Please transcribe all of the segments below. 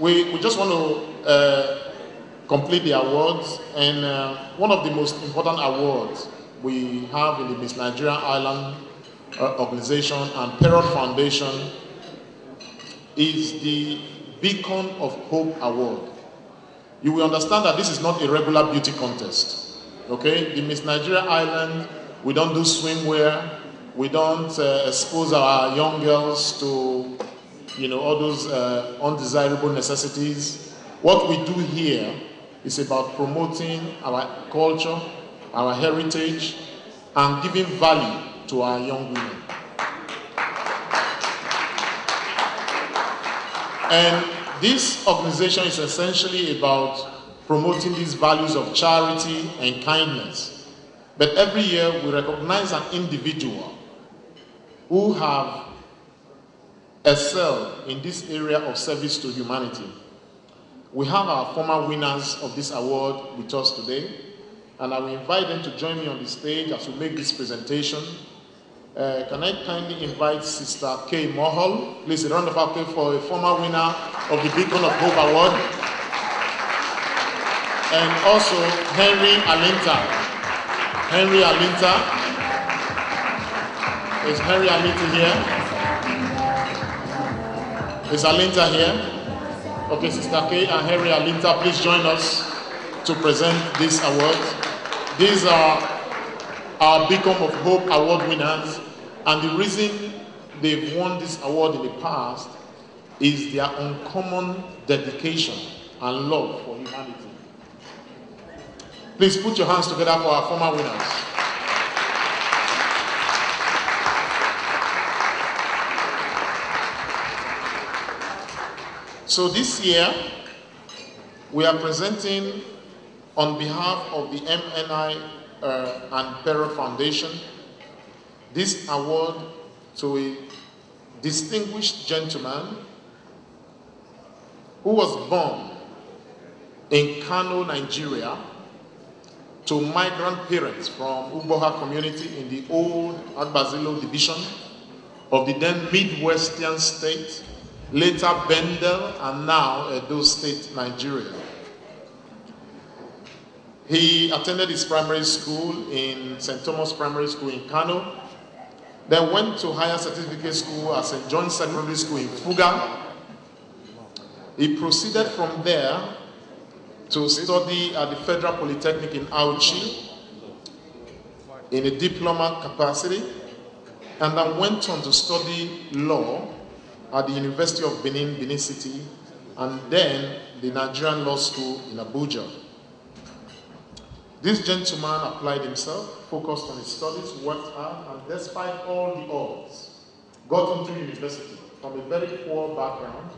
We just want to complete the awards, and one of the most important awards we have in the Miss Nigerian Island organization and Parrot Foundation is the Beacon of Hope Award. You will understand that this is not a regular beauty contest. Okay, the Miss Nigeria Island, we don't do swimwear, we don't expose our young girls to, all those undesirable necessities. What we do here is about promoting our culture, our heritage, and giving value to our young women. And this organization is essentially about promoting these values of charity and kindness. But every year we recognize an individual who have excelled in this area of service to humanity. We have our former winners of this award with us today, and I will invite them to join me on the stage as we make this presentation. Can I kindly invite Sister Kay Mohol? Please, a round of applause for a former winner of the Beacon of Hope Award. And also Henry Alinta. Henry Alinta. Is Henry Alinta here? Is Alinta here? Okay, Sister Kay and Henry Alinta, please join us to present this award. These are our Beacon of Hope Award winners, and the reason they've won this award in the past is their uncommon dedication and love for humanity. Please put your hands together for our former winners. So this year, we are presenting on behalf of the MNI and Parrot Foundation this award to a distinguished gentleman who was born in Kano, Nigeria, to migrant parents from Uboha community in the old Agbazilo division of the then Midwestern state, later Bendel, and now Edo State, Nigeria. He attended his primary school in St. Thomas Primary School in Kano, then went to higher certificate school at St. John's Secondary School in Fuga. He proceeded from there to study at the Federal Polytechnic in Auchi in a diploma capacity, and then went on to study law at the University of Benin, Benin City, and then the Nigerian Law School in Abuja. This gentleman applied himself, focused on his studies, worked hard, and despite all the odds, got into university from a very poor background,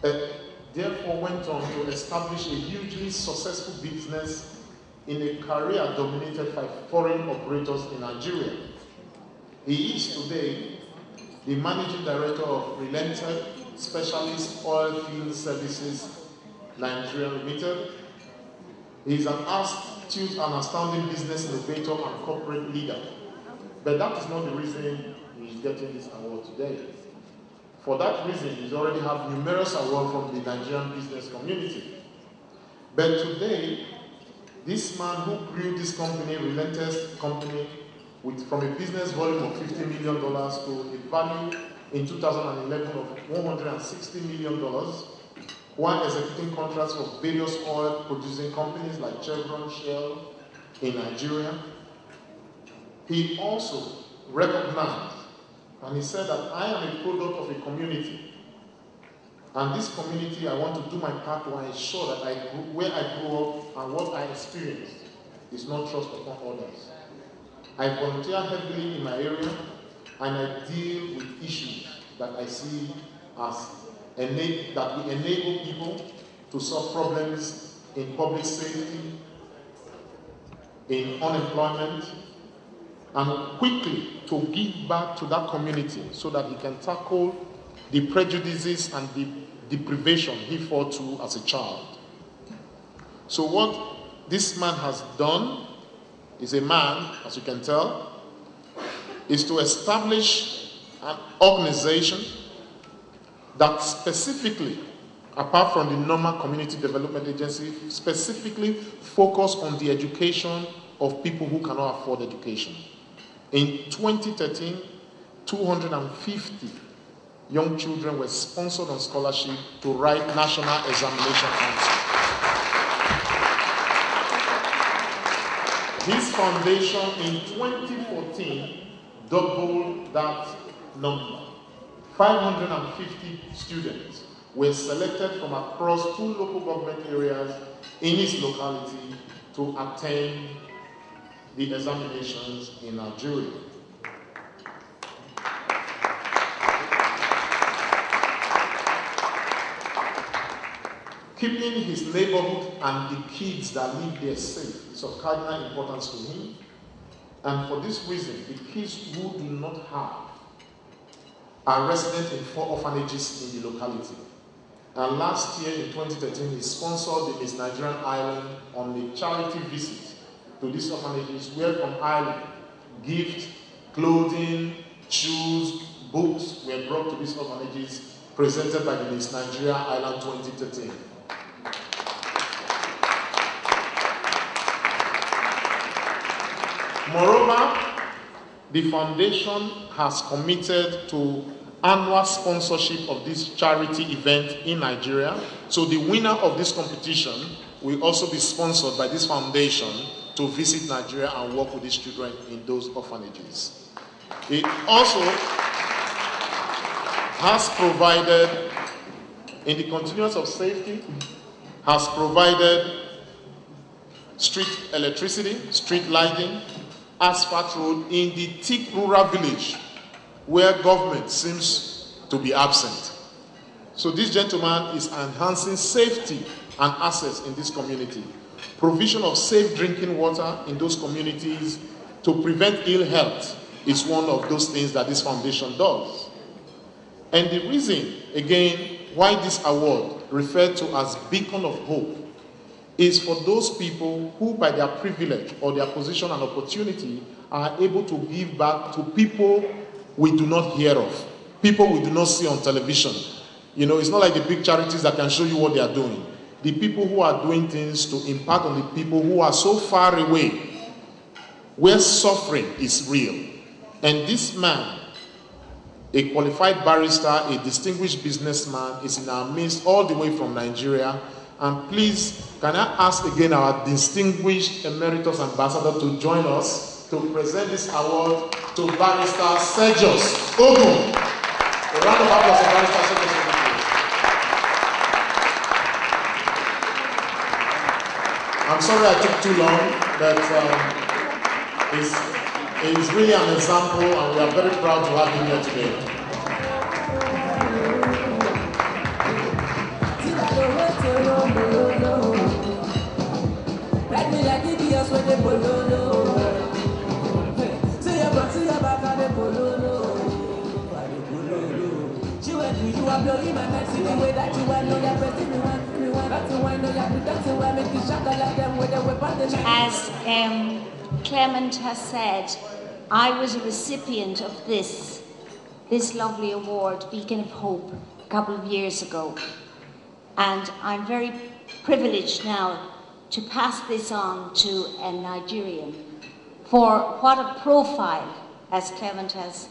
and therefore went on to establish a hugely successful business in a career dominated by foreign operators in Nigeria. He is today the managing director of Relented Specialist Oil Field Services Nigeria Limited. He is an astute and astounding business innovator and corporate leader. But that is not the reason he is getting this award today. For that reason, he's already had numerous awards from the Nigerian business community. But today, this man who grew this company, Relented Company, from a business volume of $50 million to a value in 2011 of $160 million, while executing contracts for various oil producing companies like Chevron, Shell in Nigeria. He also recognized, and he said that I am a product of a community, and this community I want to do my part to ensure that where I grew up and what I experienced is not thrust upon others. I volunteer heavily in my area, and I deal with issues that I see as that we enable people to solve problems in public safety, in unemployment, and quickly to give back to that community so that he can tackle the prejudices and the deprivation he fought through as a child. So what this man has done is a man, as you can tell, is to establish an organization that specifically apart from the normal community development agency, specifically focus on the education of people who cannot afford education. In 2013, 250 young children were sponsored on scholarship to write National Examination Council. This foundation in 2014 doubled that number. 550 students were selected from across 2 local government areas in its locality to attend the examinations in Nigeria. Keeping his neighborhood and the kids that live there safe is of cardinal importance to him. And for this reason, the kids who do not have are resident in 4 orphanages in the locality. And last year, in 2013, he sponsored the Miss Nigerian Island on a charity visit to these orphanages, where from Ireland, gifts, clothing, shoes, books were brought to these orphanages, presented by the Miss Nigerian Island 2013. Moreover, the foundation has committed to annual sponsorship of this charity event in Nigeria. So the winner of this competition will also be sponsored by this foundation to visit Nigeria and work with these children in those orphanages. It also has provided, in the continuance of safety, has provided street electricity, street lighting, asphalt road in the thick rural village where government seems to be absent. So this gentleman is enhancing safety and access in this community. Provision of safe drinking water in those communities to prevent ill health is one of those things that this foundation does. And the reason, again, why this award, referred to as Beacon of Hope, is for those people who, by their privilege or their position and opportunity, are able to give back to people we do not hear of, people we do not see on television. You know, it's not like the big charities that can show you what they are doing. The people who are doing things to impact on the people who are so far away, where suffering is real. And this man, a qualified barrister, a distinguished businessman, is in our midst all the way from Nigeria. And please, can I ask again our distinguished emeritus ambassador to join us to present this award to Barrister Sergius Ogun. A round of applause for Barrister Sergius Ogun. I'm sorry I took too long, but he's really an example, and we are very proud to have him here today. As Clement has said, I was a recipient of this lovely award, Beacon of Hope, a couple of years ago. And I'm very privileged now to pass this on to a Nigerian for what a profile, as Clement has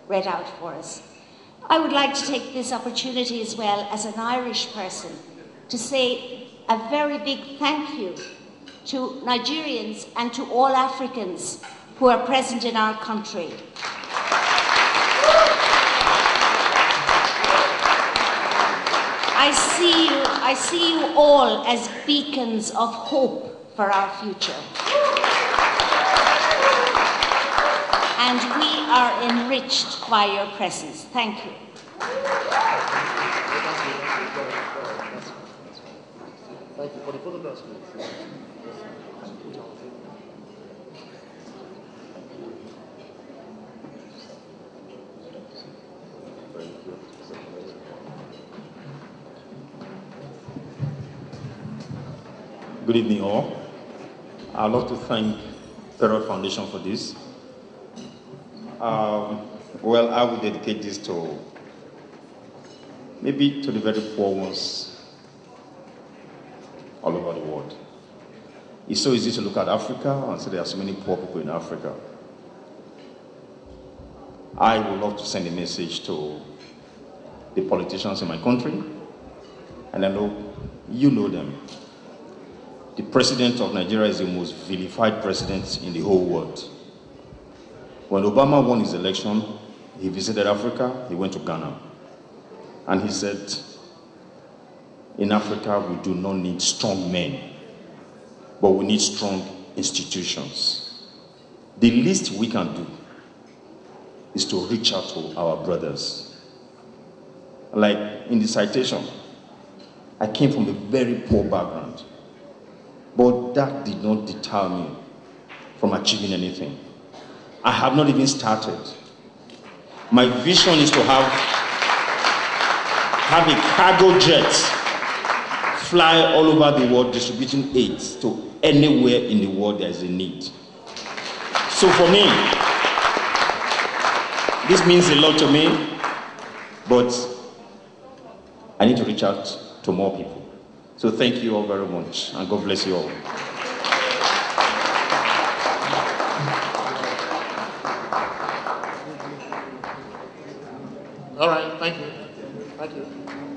read out for us. I would like to take this opportunity as well, as an Irish person, to say a very big thank you to Nigerians and to all Africans who are present in our country. I see you all as beacons of hope for our future. And we are enriched by your presence. Thank you. Thank you for the photographs, please. Good evening, all. I'd love to thank Federal Foundation for this. Well, I will dedicate this to maybe to the very poor ones all over the world. It's so easy to look at Africa and say there are so many poor people in Africa. I would love to send a message to the politicians in my country, and I know you know them. The president of Nigeria is the most vilified president in the whole world. When Obama won his election, he visited Africa, he went to Ghana, and he said, in Africa, we do not need strong men, but we need strong institutions. The least we can do is to reach out to our brothers. Like in the citation, I came from a very poor background, but that did not deter me from achieving anything. I have not even started. My vision is to have a cargo jet fly all over the world distributing aid to anywhere in the world there is a need. So for me, this means a lot to me, but I need to reach out to more people. So thank you all very much, and God bless you all. All right, thank you. Thank you.